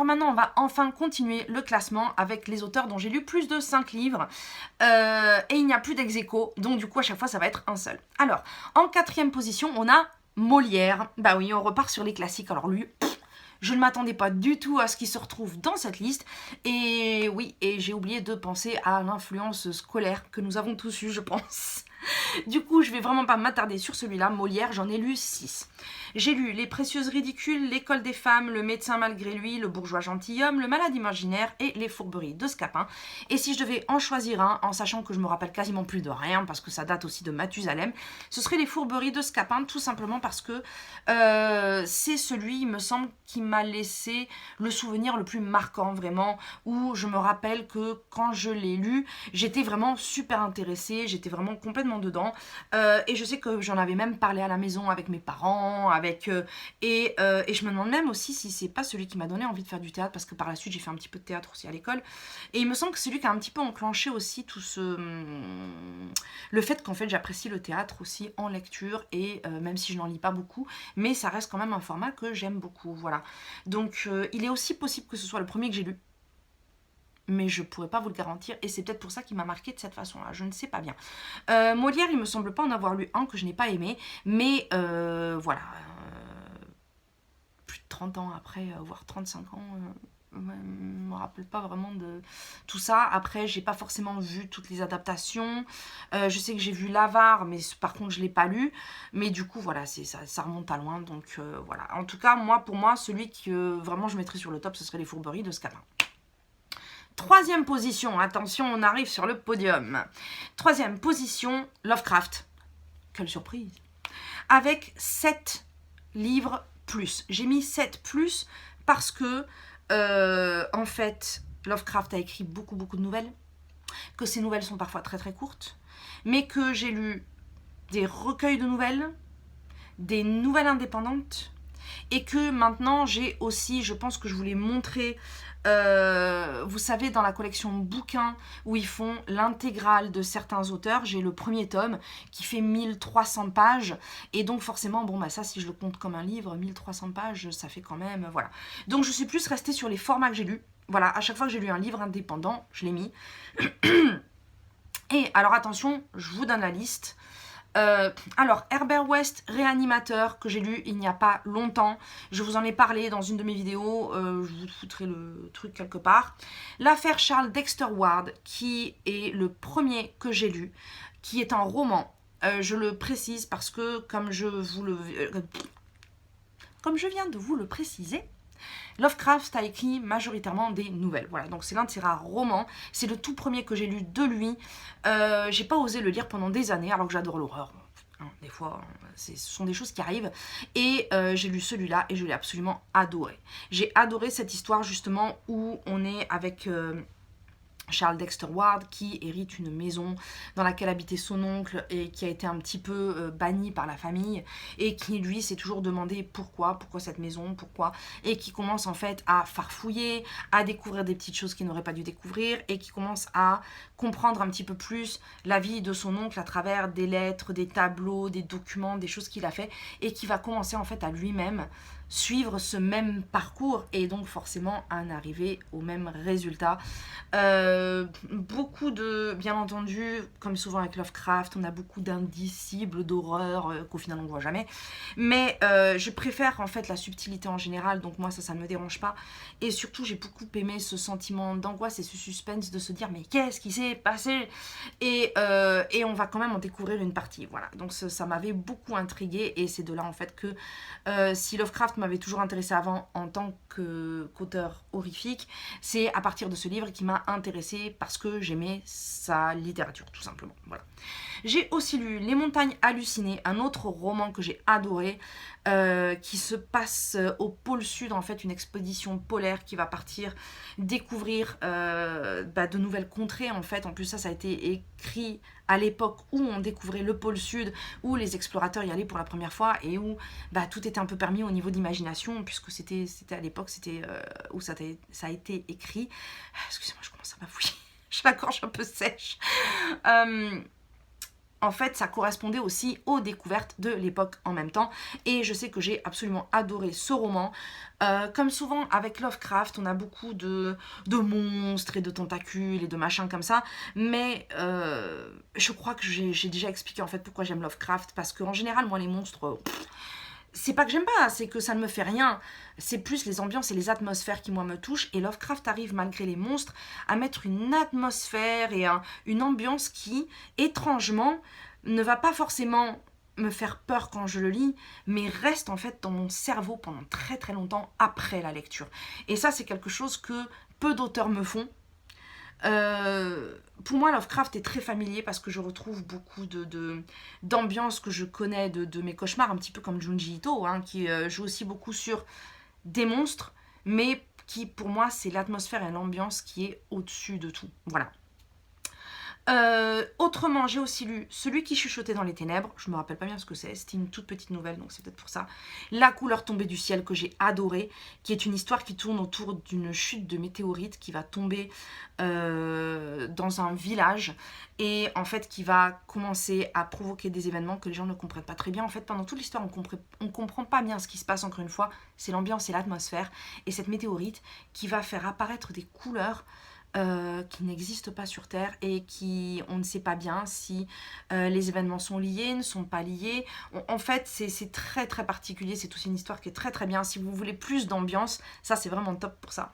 Alors maintenant, on va enfin continuer le classement avec les auteurs dont j'ai lu plus de 5 livres. Et il n'y a plus d'ex-aequo, donc du coup, à chaque fois, ça va être un seul. Alors, en 4e position, on a Molière. Bah oui, on repart sur les classiques. Alors lui, je ne m'attendais pas du tout à ce qu'il se retrouve dans cette liste. Et oui, et j'ai oublié de penser à l'influence scolaire que nous avons tous eue, je pense. Du coup, je vais vraiment pas m'attarder sur celui-là. Molière, j'en ai lu 6. J'ai lu Les Précieuses Ridicules, L'école des femmes, Le médecin malgré lui, Le bourgeois gentilhomme, Le malade imaginaire et Les fourberies de Scapin. Et si je devais en choisir un, en sachant que je me rappelle quasiment plus de rien, parce que ça date aussi de Mathusalem, ce serait Les fourberies de Scapin, tout simplement parce que c'est celui, il me semble, qui m'a laissé le souvenir le plus marquant, vraiment, où je me rappelle que quand je l'ai lu, j'étais vraiment super intéressée, j'étais vraiment complètement dedans. Et je sais que j'en avais même parlé à la maison avec mes parents, et je me demande même aussi si c'est pas celui qui m'a donné envie de faire du théâtre, parce que par la suite j'ai fait un petit peu de théâtre aussi à l'école, et il me semble que c'est lui qui a un petit peu enclenché aussi tout le fait qu'en fait j'apprécie le théâtre aussi en lecture, et même si je n'en lis pas beaucoup, mais ça reste quand même un format que j'aime beaucoup, voilà. Donc il est aussi possible que ce soit le premier que j'ai lu, mais je pourrais pas vous le garantir, et c'est peut-être pour ça qu'il m'a marqué de cette façon-là, je ne sais pas bien. Molière, il me semble pas en avoir lu un que je n'ai pas aimé, mais voilà, plus de 30 ans après, voire 35 ans, je me rappelle pas vraiment de tout ça. Après, j'ai pas forcément vu toutes les adaptations. Je sais que j'ai vu l'Avare, mais par contre, je l'ai pas lu. Mais du coup, voilà, ça remonte à loin. Donc voilà. En tout cas, pour moi, celui que vraiment je mettrais sur le top, ce serait Les fourberies de Scapin. 3e position, attention, on arrive sur le podium. 3e position, Lovecraft. Quelle surprise. Avec 7 livres plus. J'ai mis 7 plus parce que, en fait, Lovecraft a écrit beaucoup de nouvelles, que ces nouvelles sont parfois très courtes, mais que j'ai lu des recueils de nouvelles, des nouvelles indépendantes, et que maintenant j'ai aussi, je pense que je voulais montrer, vous savez, dans la collection bouquins où ils font l'intégrale de certains auteurs, j'ai le premier tome qui fait 1300 pages, et donc forcément, bon bah ça, si je le compte comme un livre, 1300 pages, ça fait quand même, voilà. Donc je suis plus restée sur les formats que j'ai lus. Voilà, à chaque fois que j'ai lu un livre indépendant, je l'ai mis. Et alors attention, je vous donne la liste. Alors, Herbert West, Réanimateur, que j'ai lu il n'y a pas longtemps. Je vous en ai parlé dans une de mes vidéos. Je vous foutrai le truc quelque part. L'affaire Charles Dexter Ward, qui est le premier que j'ai lu, qui est un roman. Je le précise parce que, comme je viens de vous le préciser, Lovecraft a écrit majoritairement des nouvelles. Voilà, donc c'est l'un de ses rares romans. C'est le tout premier que j'ai lu de lui. J'ai pas osé le lire pendant des années, alors que j'adore l'horreur. Des fois, ce sont des choses qui arrivent. Et j'ai lu celui-là et je l'ai absolument adoré. J'ai adoré cette histoire justement où on est avec Charles Dexter Ward qui hérite une maison dans laquelle habitait son oncle et qui a été un petit peu banni par la famille, et qui lui s'est toujours demandé pourquoi cette maison, pourquoi, et qui commence en fait à farfouiller, à découvrir des petites choses qu'il n'aurait pas dû découvrir, et qui commence à comprendre un petit peu plus la vie de son oncle à travers des lettres, des tableaux, des documents, des choses qu'il a fait, et qui va commencer en fait à lui-même suivre ce même parcours et donc forcément en arriver au même résultat. Beaucoup de, bien entendu, comme souvent avec Lovecraft, on a beaucoup d'indicibles d'horreur qu'au final on ne voit jamais, mais je préfère en fait la subtilité en général, donc moi ça ne me dérange pas, et surtout j'ai beaucoup aimé ce sentiment d'angoisse et ce suspense de se dire mais qu'est-ce qui s'est passé, et on va quand même en découvrir une partie, voilà, donc ça m'avait beaucoup intriguée, et c'est de là en fait que si Lovecraft m'avait toujours intéressée avant en tant qu'auteur horrifique, c'est à partir de ce livre qui m'a intéressée parce que j'aimais sa littérature, tout simplement. Voilà. J'ai aussi lu Les Montagnes Hallucinées, un autre roman que j'ai adoré, qui se passe au pôle sud, en fait, une expédition polaire qui va partir découvrir de nouvelles contrées, en fait. En plus, ça a été écrit à l'époque où on découvrait le pôle sud, où les explorateurs y allaient pour la première fois, et où tout était un peu permis au niveau d'imagination, puisque c'était à l'époque où ça a été écrit. Excusez-moi, je commence à m'affouiller. J'ai la gorge un peu sèche. en fait, ça correspondait aussi aux découvertes de l'époque en même temps. Et je sais que j'ai absolument adoré ce roman. Comme souvent avec Lovecraft, on a beaucoup de monstres et de tentacules et de machins comme ça. Mais je crois que j'ai déjà expliqué en fait pourquoi j'aime Lovecraft. Parce qu'en général, moi, les monstres... c'est pas que j'aime pas, c'est que ça ne me fait rien. C'est plus les ambiances et les atmosphères qui, moi, me touchent. Et Lovecraft arrive, malgré les monstres, à mettre une atmosphère et une ambiance qui, étrangement, ne va pas forcément me faire peur quand je le lis, mais reste en fait dans mon cerveau pendant très très longtemps après la lecture. Et ça, c'est quelque chose que peu d'auteurs me font. Pour moi, Lovecraft est très familier parce que je retrouve beaucoup d'ambiance que je connais de mes cauchemars, un petit peu comme Junji Ito, hein, qui joue aussi beaucoup sur des monstres, mais qui, pour moi, c'est l'atmosphère et l'ambiance qui est au-dessus de tout. Voilà. Autrement, j'ai aussi lu Celui qui chuchotait dans les ténèbres. Je me rappelle pas bien ce que c'est. C'était une toute petite nouvelle, donc c'est peut-être pour ça. La couleur tombée du ciel, que j'ai adoré, qui est une histoire qui tourne autour d'une chute de météorite qui va tomber dans un village et en fait qui va commencer à provoquer des événements que les gens ne comprennent pas très bien. En fait, pendant toute l'histoire, on comprend pas bien ce qui se passe. Encore une fois, c'est l'ambiance et l'atmosphère et cette météorite qui va faire apparaître des couleurs qui n'existent pas sur Terre et qui, on ne sait pas bien si les événements sont liés, ne sont pas liés. En fait, c'est très très particulier, c'est aussi une histoire qui est très très bien. Si vous voulez plus d'ambiance, ça c'est vraiment top pour ça.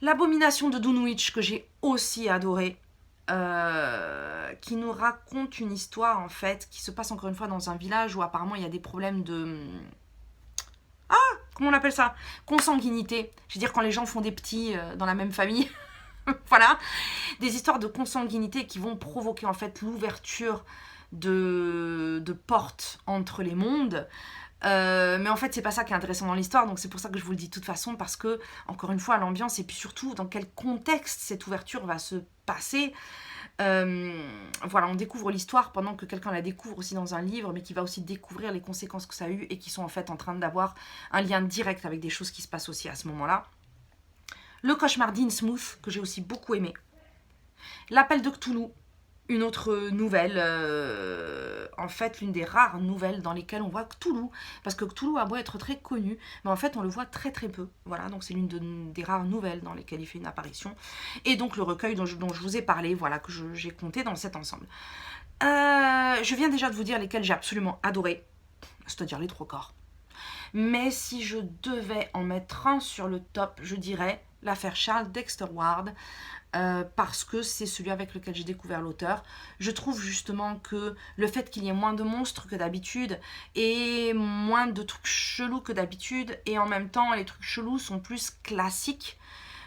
L'abomination de Dunwich, que j'ai aussi adoré, qui nous raconte une histoire en fait, qui se passe encore une fois dans un village où apparemment il y a des problèmes de... comment on appelle ça? Consanguinité. Je veux dire quand les gens font des petits dans la même famille. Voilà, des histoires de consanguinité qui vont provoquer en fait l'ouverture de portes entre les mondes. Mais en fait, c'est pas ça qui est intéressant dans l'histoire, donc c'est pour ça que je vous le dis de toute façon, parce que, encore une fois, l'ambiance et puis surtout dans quel contexte cette ouverture va se passer. Voilà, on découvre l'histoire pendant que quelqu'un la découvre aussi dans un livre, mais qui va aussi découvrir les conséquences que ça a eu et qui sont en fait en train d'avoir un lien direct avec des choses qui se passent aussi à ce moment-là. Le cauchemar d'Innsmouth, que j'ai aussi beaucoup aimé. L'appel de Cthulhu, une autre nouvelle, en fait l'une des rares nouvelles dans lesquelles on voit Cthulhu, parce que Cthulhu a beau être très connu, mais en fait on le voit très très peu. Voilà, donc c'est des rares nouvelles dans lesquelles il fait une apparition. Et donc le recueil dont je vous ai parlé, voilà, que j'ai compté dans cet ensemble. Je viens déjà de vous dire lesquels j'ai absolument adoré, c'est-à-dire les 3/4. Mais si je devais en mettre un sur le top, je dirais l'affaire Charles Dexter Ward, parce que c'est celui avec lequel j'ai découvert l'auteur. Je trouve justement que le fait qu'il y ait moins de monstres que d'habitude et moins de trucs chelous que d'habitude, et en même temps les trucs chelous sont plus classiques,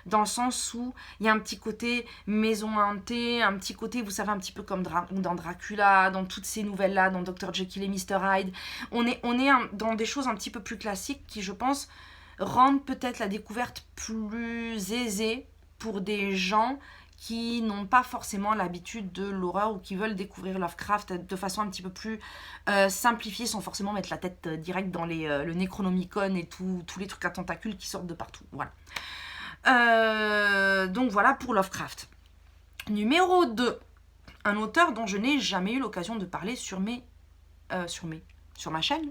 dans le sens où il y a un petit côté maison hantée, un petit côté, vous savez, un petit peu comme dans Dracula, dans toutes ces nouvelles-là, dans Dr. Jekyll et Mr. Hyde. On est dans des choses un petit peu plus classiques qui, je pense, rendent peut-être la découverte plus aisée pour des gens qui n'ont pas forcément l'habitude de l'horreur ou qui veulent découvrir Lovecraft de façon un petit peu plus simplifiée, sans forcément mettre la tête direct dans le Necronomicon et tous les trucs à tentacules qui sortent de partout. Voilà. Donc voilà pour Lovecraft. Numéro 2, un auteur dont je n'ai jamais eu l'occasion de parler sur ma chaîne.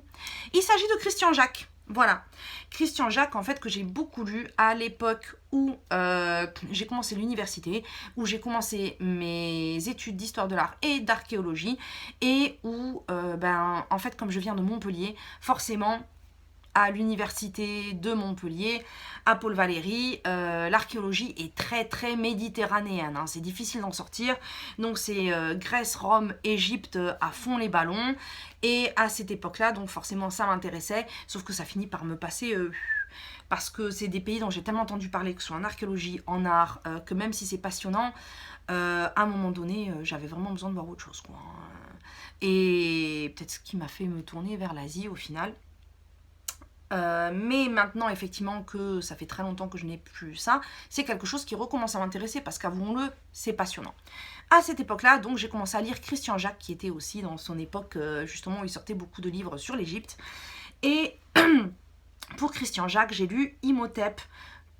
Il s'agit de Christian Jacques. Voilà, Christian Jacques, en fait, que j'ai beaucoup lu à l'époque où j'ai commencé l'université, où j'ai commencé mes études d'histoire de l'art et d'archéologie, et où, en fait, comme je viens de Montpellier, forcément, à l'université de Montpellier, à Paul Valéry, l'archéologie est très très méditerranéenne, hein, c'est difficile d'en sortir, donc c'est Grèce, Rome, Égypte à fond les ballons, et à cette époque-là, donc forcément ça m'intéressait, sauf que ça finit par me passer, parce que c'est des pays dont j'ai tellement entendu parler, que ce soit en archéologie, en art, que même si c'est passionnant, à un moment donné, j'avais vraiment besoin de voir autre chose, quoi. Et peut-être ce qui m'a fait me tourner vers l'Asie au final. Mais maintenant, effectivement, que ça fait très longtemps que je n'ai plus ça, c'est quelque chose qui recommence à m'intéresser parce qu'avouons-le, c'est passionnant. À cette époque-là, donc, j'ai commencé à lire Christian Jacques, qui était aussi dans son époque, justement, où il sortait beaucoup de livres sur l'Égypte. Et pour Christian Jacques, j'ai lu Imhotep,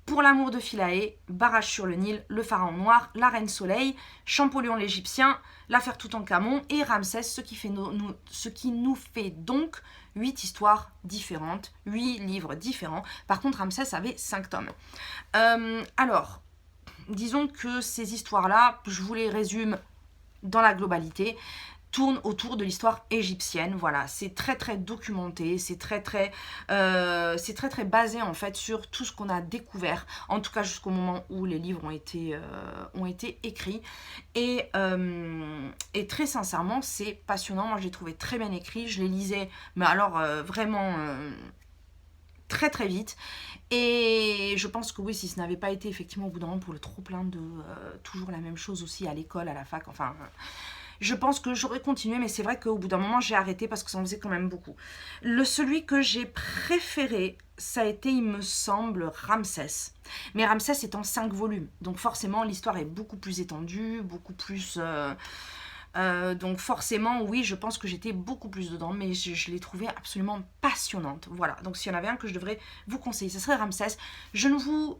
Pour l'amour de Philae, Barrage sur le Nil, Le Pharaon Noir, La Reine Soleil, Champollion l'Égyptien, L'Affaire Toutankhamon et Ramsès, ce qui nous fait donc 8 histoires différentes, 8 livres différents. Par contre, Ramsès avait 5 tomes. Alors, disons que ces histoires-là, je vous les résume dans la globalité, tournent autour de l'histoire égyptienne. Voilà, c'est très très documenté, c'est très très basé en fait sur tout ce qu'on a découvert, en tout cas jusqu'au moment où les livres ont été écrits. Et très sincèrement, c'est passionnant. Moi, je l'ai trouvé très bien écrit. Je les lisais, mais alors vraiment très très vite. Et je pense que oui, si ce n'avait pas été effectivement au bout d'un moment pour le trop plein de toujours la même chose aussi à l'école, à la fac, enfin... je pense que j'aurais continué, mais c'est vrai qu'au bout d'un moment, j'ai arrêté parce que ça en faisait quand même beaucoup. Celui que j'ai préféré, ça a été, il me semble, Ramsès. Mais Ramsès est en 5 volumes. Donc forcément, l'histoire est beaucoup plus étendue, beaucoup plus... donc forcément, oui, je pense que j'étais beaucoup plus dedans, mais je l'ai trouvée absolument passionnante. Voilà, donc s'il y en avait un que je devrais vous conseiller, ce serait Ramsès. Je ne vous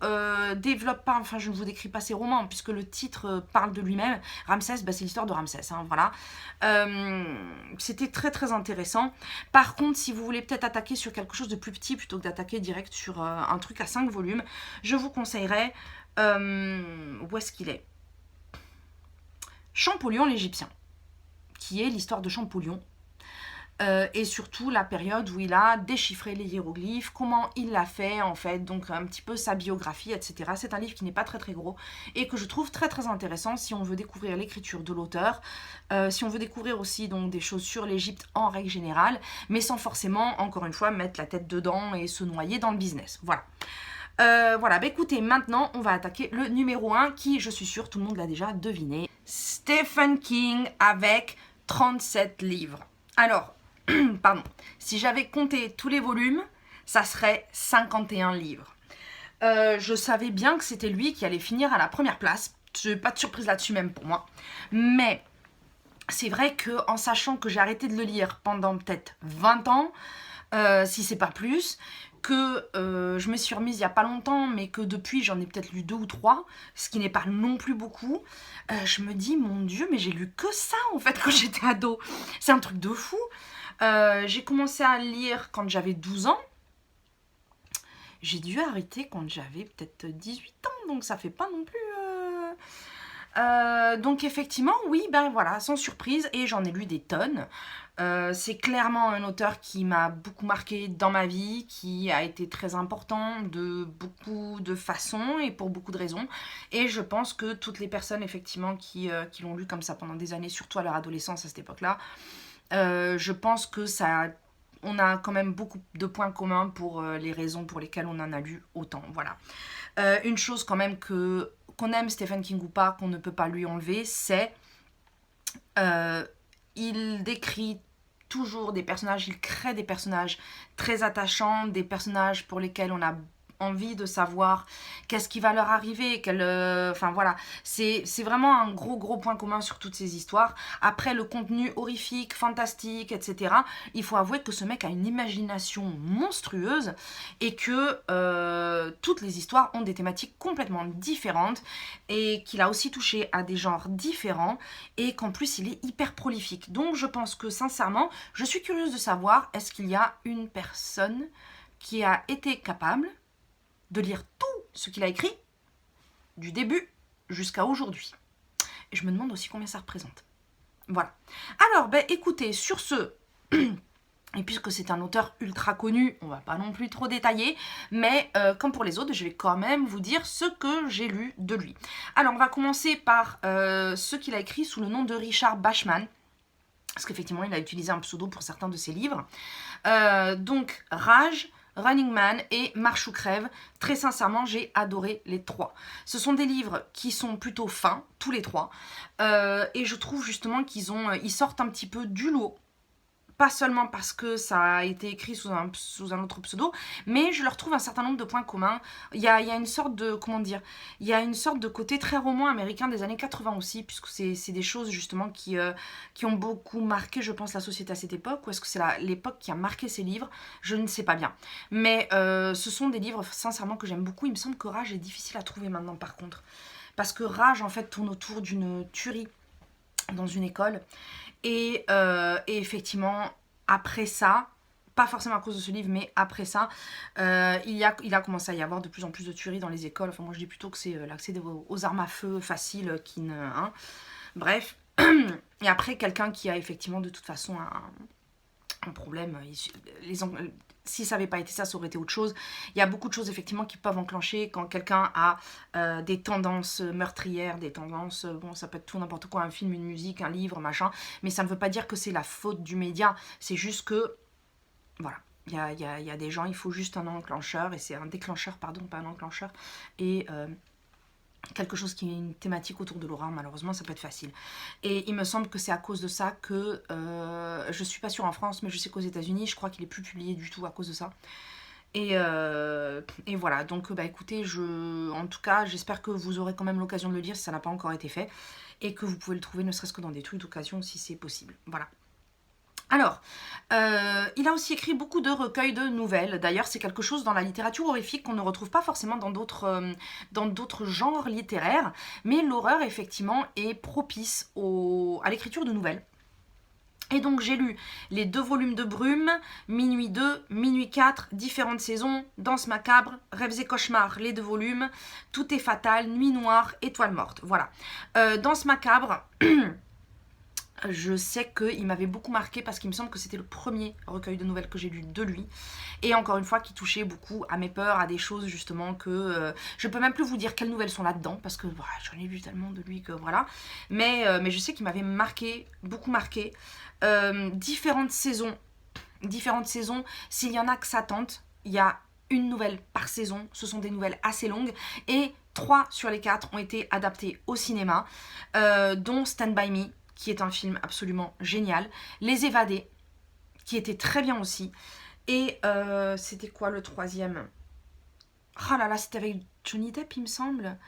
développe pas, enfin je ne vous décris pas ses romans, puisque le titre parle de lui-même. Ramsès, bah, c'est l'histoire de Ramsès, hein, voilà. C'était très très intéressant. Par contre, si vous voulez peut-être attaquer sur quelque chose de plus petit, plutôt que d'attaquer direct sur un truc à 5 volumes, je vous conseillerais... où est-ce qu'il est ? Champollion l'Égyptien, qui est l'histoire de Champollion, et surtout la période où il a déchiffré les hiéroglyphes, comment il l'a fait en fait, donc un petit peu sa biographie, etc. C'est un livre qui n'est pas très très gros et que je trouve très très intéressant si on veut découvrir l'écriture de l'auteur, si on veut découvrir aussi donc des choses sur l'Égypte en règle générale, mais sans forcément, encore une fois, mettre la tête dedans et se noyer dans le business. Voilà. Voilà, bah écoutez, maintenant on va attaquer le numéro 1 qui, je suis sûre, tout le monde l'a déjà deviné. Stephen King avec 37 livres. Alors, pardon, si j'avais compté tous les volumes, ça serait 51 livres. Je savais bien que c'était lui qui allait finir à la première place. Pas de surprise là-dessus même pour moi. Mais c'est vrai qu'en sachant que j'ai arrêté de le lire pendant peut-être 20 ans, si c'est pas plus, que je me suis remise il n'y a pas longtemps, mais que depuis j'en ai peut-être lu 2 ou 3, ce qui n'est pas non plus beaucoup, je me dis, mon Dieu, mais j'ai lu que ça en fait quand j'étais ado. C'est un truc de fou. J'ai commencé à lire quand j'avais 12 ans. J'ai dû arrêter quand j'avais peut-être 18 ans, donc ça fait pas non plus... donc effectivement, oui, ben voilà, sans surprise, et j'en ai lu des tonnes. C'est clairement un auteur qui m'a beaucoup marqué dans ma vie, qui a été très important de beaucoup de façons et pour beaucoup de raisons. Et je pense que toutes les personnes effectivement qui l'ont lu comme ça pendant des années, surtout à leur adolescence à cette époque-là, je pense que ça... on a quand même beaucoup de points communs pour les raisons pour lesquelles on en a lu autant. Voilà. Une chose quand même qu'on aime Stephen King ou pas, qu'on ne peut pas lui enlever, c'est il décrit toujours des personnages, il crée des personnages très attachants, des personnages pour lesquels on a envie de savoir qu'est-ce qui va leur arriver, enfin voilà, c'est vraiment un gros point commun sur toutes ces histoires. Après, le contenu horrifique, fantastique, etc., il faut avouer que ce mec a une imagination monstrueuse et que toutes les histoires ont des thématiques complètement différentes et qu'il a aussi touché à des genres différents et qu'en plus il est hyper prolifique. Donc je pense que sincèrement, je suis curieuse de savoir, est-ce qu'il y a une personne qui a été capable de lire tout ce qu'il a écrit, du début jusqu'à aujourd'hui. Et je me demande aussi combien ça représente. Voilà. Alors, ben, écoutez, sur ce, et puisque c'est un auteur ultra connu, on va pas non plus trop détailler, mais comme pour les autres, je vais quand même vous dire ce que j'ai lu de lui. Alors, on va commencer par ce qu'il a écrit sous le nom de Richard Bachman, parce qu'effectivement, il a utilisé un pseudo pour certains de ses livres. Donc, Rage, Running Man et Marche ou Crève. Très sincèrement, j'ai adoré les 3. Ce sont des livres qui sont plutôt fins, tous les 3. Et je trouve justement ils sortent un petit peu du lot. pas seulement parce que ça a été écrit sous un autre pseudo, mais je leur trouve un certain nombre de points communs. Il y a une sorte de, comment dire, il y a une sorte de côté très roman américain des années 80 aussi, puisque c'est des choses justement qui ont beaucoup marqué, je pense, la société à cette époque, ou est-ce que c'est l'époque qui a marqué ces livres, je ne sais pas bien. Mais ce sont des livres, sincèrement, que j'aime beaucoup. Il me semble que Rage est difficile à trouver maintenant, par contre. Parce que Rage, en fait, tourne autour d'une tuerie dans une école. Et effectivement, après ça, pas forcément à cause de ce livre, mais après ça, il a commencé à y avoir de plus en plus de tueries dans les écoles. Enfin, moi, je dis plutôt que c'est l'accès aux armes à feu faciles qui ne... Hein. Bref. Et après, quelqu'un qui a effectivement, de toute façon, un problème... Si ça n'avait pas été ça, ça aurait été autre chose. Il y a beaucoup de choses effectivement qui peuvent enclencher quand quelqu'un a des tendances meurtrières, des tendances, bon ça peut être tout n'importe quoi, un film, une musique, un livre, machin, mais ça ne veut pas dire que c'est la faute du média, c'est juste que, voilà, il y a des gens, il faut juste un enclencheur, et c'est un déclencheur, pardon, pas un enclencheur, et... quelque chose qui est une thématique autour de l'horreur, malheureusement ça peut être facile. Et il me semble que c'est à cause de ça que, je suis pas sûre en France, mais je sais qu'aux États-Unis je crois qu'il est plus publié du tout à cause de ça. Et voilà, donc bah écoutez, en tout cas j'espère que vous aurez quand même l'occasion de le lire si ça n'a pas encore été fait, et que vous pouvez le trouver ne serait-ce que dans des trucs d'occasion si c'est possible, voilà. Alors, il a aussi écrit beaucoup de recueils de nouvelles. D'ailleurs, c'est quelque chose dans la littérature horrifique qu'on ne retrouve pas forcément dans d'autres genres littéraires. Mais l'horreur, effectivement, est propice à l'écriture de nouvelles. Et donc j'ai lu les 2 volumes de Brume, Minuit 2, Minuit 4, Différentes saisons, Danse macabre, Rêves et cauchemars, les 2 volumes, Tout est fatal, Nuit noire, Étoile morte. Voilà. Danse macabre... Je sais qu'il m'avait beaucoup marqué parce qu'il me semble que c'était le premier recueil de nouvelles que j'ai lu de lui. Et encore une fois, qui touchait beaucoup à mes peurs, à des choses justement que... je peux même plus vous dire quelles nouvelles sont là-dedans parce que j'en ai lu tellement de lui que voilà. Mais je sais qu'il m'avait marqué, beaucoup marqué. Différentes saisons, s'il y en a que ça tente, il y a une nouvelle par saison. Ce sont des nouvelles assez longues. Et 3 sur les 4 ont été adaptées au cinéma, dont Stand By Me, qui est un film absolument génial. Les Évadés, qui était très bien aussi. Et c'était quoi le 3e? Oh là là, c'était avec Johnny Depp, il me semble.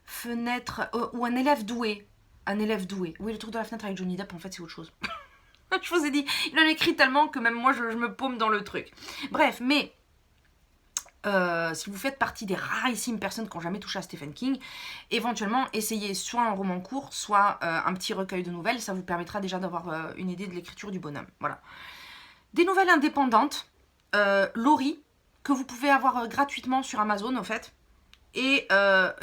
Fenêtre, ou Un élève doué. Un élève doué. Oui, le truc de la fenêtre avec Johnny Depp, en fait, c'est autre chose. Je vous ai dit, il en écrit tellement que même moi, je me paume dans le truc. Bref, mais... si vous faites partie des rarissimes personnes qui n'ont jamais touché à Stephen King, éventuellement essayez soit un roman court, soit un petit recueil de nouvelles, ça vous permettra déjà d'avoir une idée de l'écriture du bonhomme. Voilà. Des nouvelles indépendantes, Laurie, que vous pouvez avoir gratuitement sur Amazon en fait, et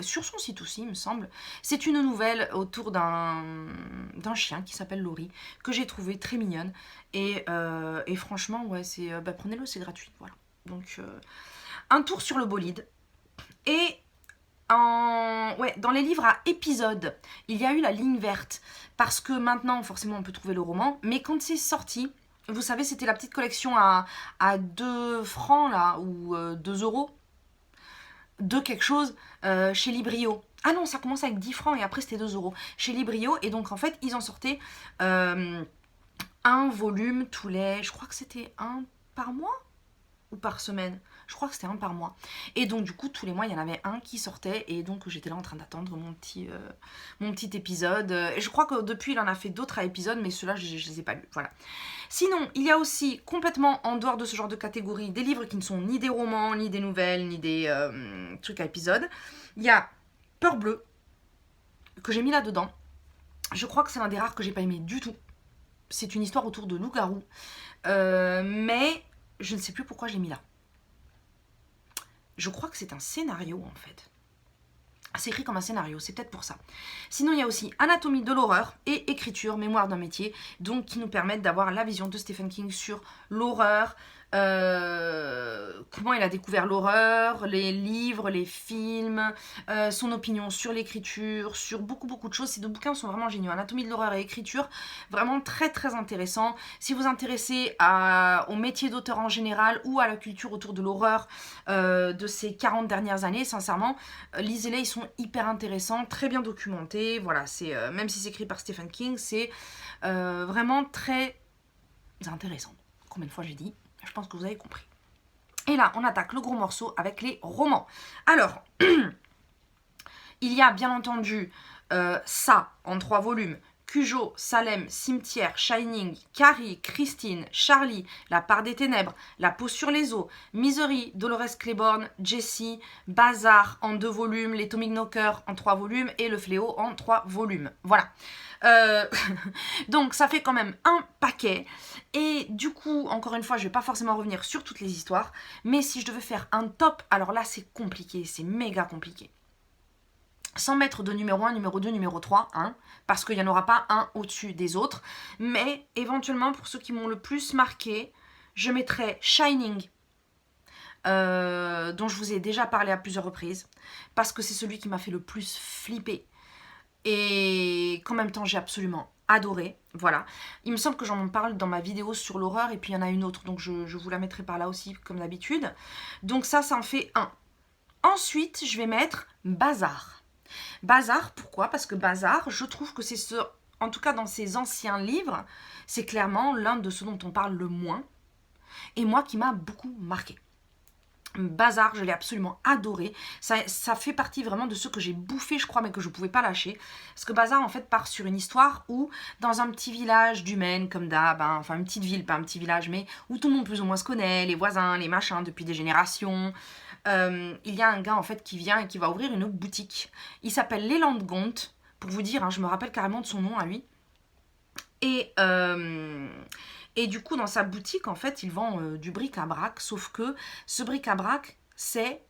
sur son site aussi il me semble. C'est une nouvelle autour d'un chien qui s'appelle Laurie, que j'ai trouvé très mignonne, et franchement ouais, prenez-le, c'est gratuit, voilà. Donc... un tour sur le bolide. Et dans les livres à épisodes, il y a eu la ligne verte. Parce que maintenant, forcément, on peut trouver le roman. Mais quand c'est sorti, vous savez, c'était la petite collection à 2 francs, là, ou 2 euros. De quelque chose chez Librio. Ah non, ça commence avec 10 francs et après c'était 2 euros. Chez Librio. Et donc, en fait, ils en sortaient un volume tous les... Je crois que c'était un par mois ou par semaine. Je crois que c'était un par mois. Et donc du coup, tous les mois, il y en avait un qui sortait. Et donc j'étais là en train d'attendre mon petit épisode. Et je crois que depuis, il en a fait d'autres à épisodes. Mais ceux-là, je les ai pas lus. Voilà. Sinon, il y a aussi, complètement en dehors de ce genre de catégorie, des livres qui ne sont ni des romans, ni des nouvelles, ni des trucs à épisodes. Il y a Peur bleue, que j'ai mis là-dedans. Je crois que c'est l'un des rares que j'ai pas aimé du tout. C'est une histoire autour de loup-garou. Mais je ne sais plus pourquoi je l'ai mis là. Je crois que c'est un scénario en fait. C'est écrit comme un scénario, c'est peut-être pour ça. Sinon, il y a aussi Anatomie de l'horreur et Écriture, mémoire d'un métier, donc qui nous permettent d'avoir la vision de Stephen King sur l'horreur, comment il a découvert l'horreur, les livres, les films, son opinion sur l'écriture, sur beaucoup de choses. Ces 2 bouquins sont vraiment géniaux. Anatomie de l'horreur et Écriture, vraiment très très intéressant. Si vous vous intéressez au métier d'auteur en général ou à la culture autour de l'horreur de ces 40 dernières années, sincèrement, lisez-les, ils sont hyper intéressants, très bien documentés. Voilà, même si c'est écrit par Stephen King, c'est vraiment très intéressant. Combien de fois j'ai dit? Je pense que vous avez compris. Et là, on attaque le gros morceau avec les romans. Alors, il y a bien entendu ça en 3 volumes. Cujo, Salem, Cimetière, Shining, Carrie, Christine, Charlie, La part des ténèbres, La peau sur les os, Misery, Dolores Claiborne, Jessie, Bazar en 2 volumes, Les Atomic Knockers en 3 volumes et Le Fléau en 3 volumes. Voilà. Donc ça fait quand même un paquet. Et du coup, encore une fois, je vais pas forcément revenir sur toutes les histoires. Mais si je devais faire un top, alors là c'est compliqué, c'est méga compliqué. Sans mettre de numéro 1, numéro 2, numéro 3, hein, parce qu'il n'y en aura pas un au-dessus des autres. Mais éventuellement, pour ceux qui m'ont le plus marqué, je mettrai Shining, dont je vous ai déjà parlé à plusieurs reprises, parce que c'est celui qui m'a fait le plus flipper. Et qu'en même temps, j'ai absolument adoré. Voilà. Il me semble que j'en parle dans ma vidéo sur l'horreur, et puis il y en a une autre, donc je vous la mettrai par là aussi, comme d'habitude. Donc ça en fait un. Ensuite, je vais mettre Bazar. Bazar, pourquoi? Parce que Bazar, je trouve que c'est ce, en tout cas dans ces anciens livres, c'est clairement l'un de ceux dont on parle le moins, et moi qui m'a beaucoup marqué. Bazar, je l'ai absolument adoré. Ça fait partie vraiment de ceux que j'ai bouffé, je crois, mais que je ne pouvais pas lâcher. Parce que Bazar, en fait, part sur une histoire où, dans un petit village du Maine, comme d'hab, hein, enfin une petite ville, pas un petit village, mais où tout le monde plus ou moins se connaît, les voisins, les machins, depuis des générations. Il y a un gars, en fait, qui vient et qui va ouvrir une boutique. Il s'appelle Leland Gaunt, pour vous dire, hein, je me rappelle carrément de son nom à lui. Et du coup, dans sa boutique, en fait, il vend du bric-à-brac, sauf que ce bric-à-brac, c'est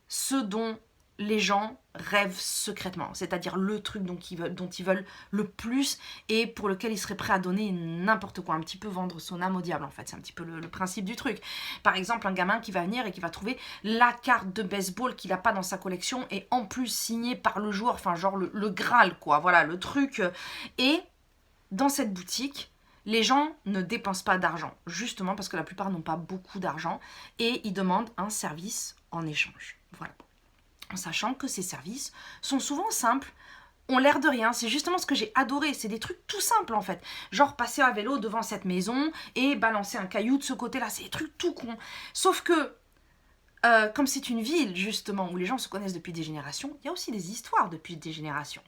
ce dont les gens rêvent secrètement, c'est-à-dire le truc dont ils veulent le plus et pour lequel ils seraient prêts à donner n'importe quoi, un petit peu vendre son âme au diable, en fait, c'est un petit peu le principe du truc. Par exemple, un gamin qui va venir et qui va trouver la carte de baseball qu'il n'a pas dans sa collection et en plus signée par le joueur, enfin genre le Graal, quoi, voilà, le truc. Et dans cette boutique, les gens ne dépensent pas d'argent, justement parce que la plupart n'ont pas beaucoup d'argent et ils demandent un service en échange. Voilà. En sachant que ces services sont souvent simples, ont l'air de rien. C'est justement ce que j'ai adoré. C'est des trucs tout simples en fait. Genre passer à vélo devant cette maison et balancer un caillou de ce côté-là. C'est des trucs tout cons. Sauf que, comme c'est une ville justement où les gens se connaissent depuis des générations, il y a aussi des histoires depuis des générations.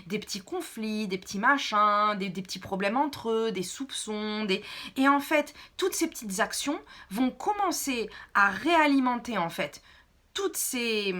Des petits conflits, des petits machins, des petits problèmes entre eux, des soupçons, et en fait, toutes ces petites actions vont commencer à réalimenter en fait toutes ces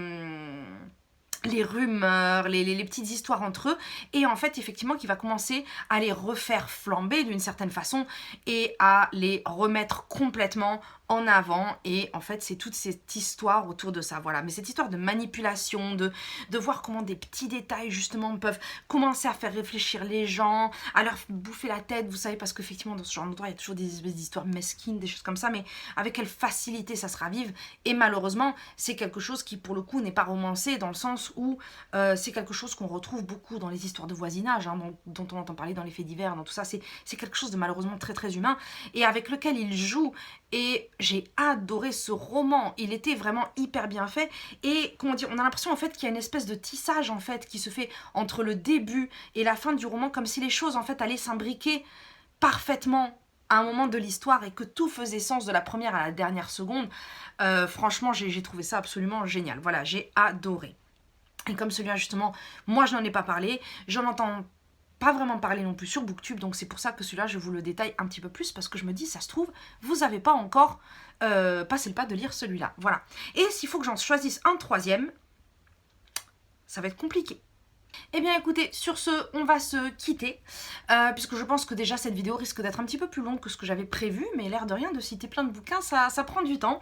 les rumeurs, les petites histoires entre eux, et en fait, effectivement, qui va commencer à les refaire flamber d'une certaine façon et à les remettre complètement en avant. Et en fait, c'est toute cette histoire autour de ça, voilà. Mais cette histoire de manipulation, de voir comment des petits détails, justement, peuvent commencer à faire réfléchir les gens, à leur bouffer la tête, vous savez, parce qu'effectivement, dans ce genre d'endroit, il y a toujours des espèces d'histoires mesquines, des choses comme ça, mais avec quelle facilité ça se ravive. Et malheureusement, c'est quelque chose qui, pour le coup, n'est pas romancé, dans le sens où c'est quelque chose qu'on retrouve beaucoup dans les histoires de voisinage, hein, dont on entend parler dans les faits divers, dans tout ça. C'est quelque chose de malheureusement très très humain, et avec lequel il joue. Et j'ai adoré ce roman, il était vraiment hyper bien fait, et comment dire, on a l'impression en fait qu'il y a une espèce de tissage en fait qui se fait entre le début et la fin du roman, comme si les choses en fait allaient s'imbriquer parfaitement à un moment de l'histoire et que tout faisait sens de la première à la dernière seconde. Franchement, j'ai trouvé ça absolument génial. Voilà, j'ai adoré. Et comme celui-là justement, moi je n'en ai pas parlé, j'en entends pas vraiment parler non plus sur Booktube, donc c'est pour ça que celui-là je vous le détaille un petit peu plus, parce que je me dis, ça se trouve, vous n'avez pas encore passé le pas de lire celui-là. Voilà. Et s'il faut que j'en choisisse un troisième, ça va être compliqué. Eh bien écoutez, sur ce, on va se quitter, puisque je pense que déjà cette vidéo risque d'être un petit peu plus longue que ce que j'avais prévu, mais l'air de rien, de citer plein de bouquins, ça prend du temps.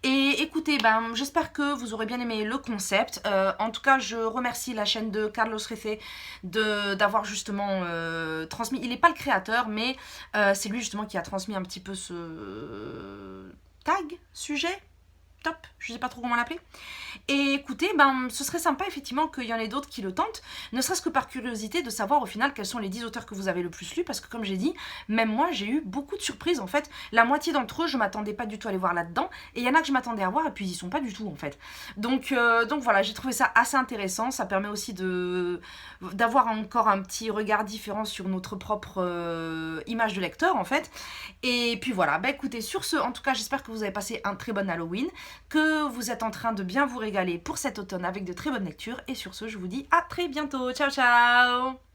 Et écoutez, j'espère que vous aurez bien aimé le concept. En tout cas, je remercie la chaîne de Carlos Refe d'avoir justement transmis, il n'est pas le créateur, mais c'est lui justement qui a transmis un petit peu ce tag, sujet, top. je sais pas trop comment l'appeler. Et écoutez, ben, ce serait sympa effectivement qu'il y en ait d'autres qui le tentent, ne serait-ce que par curiosité de savoir au final quels sont les 10 auteurs que vous avez le plus lu, parce que comme j'ai dit, même moi j'ai eu beaucoup de surprises en fait. La moitié d'entre eux, je m'attendais pas du tout à les voir là-dedans, et il y en a que je m'attendais à voir et puis ils y sont pas du tout en fait. Donc voilà, j'ai trouvé ça assez intéressant, ça permet aussi d'avoir encore un petit regard différent sur notre propre image de lecteur en fait. Et puis voilà, bah écoutez, sur ce, en tout cas, j'espère que vous avez passé un très bon Halloween, que vous êtes en train de bien vous régaler pour cet automne avec de très bonnes lectures. Et sur ce, je vous dis à très bientôt. Ciao, ciao!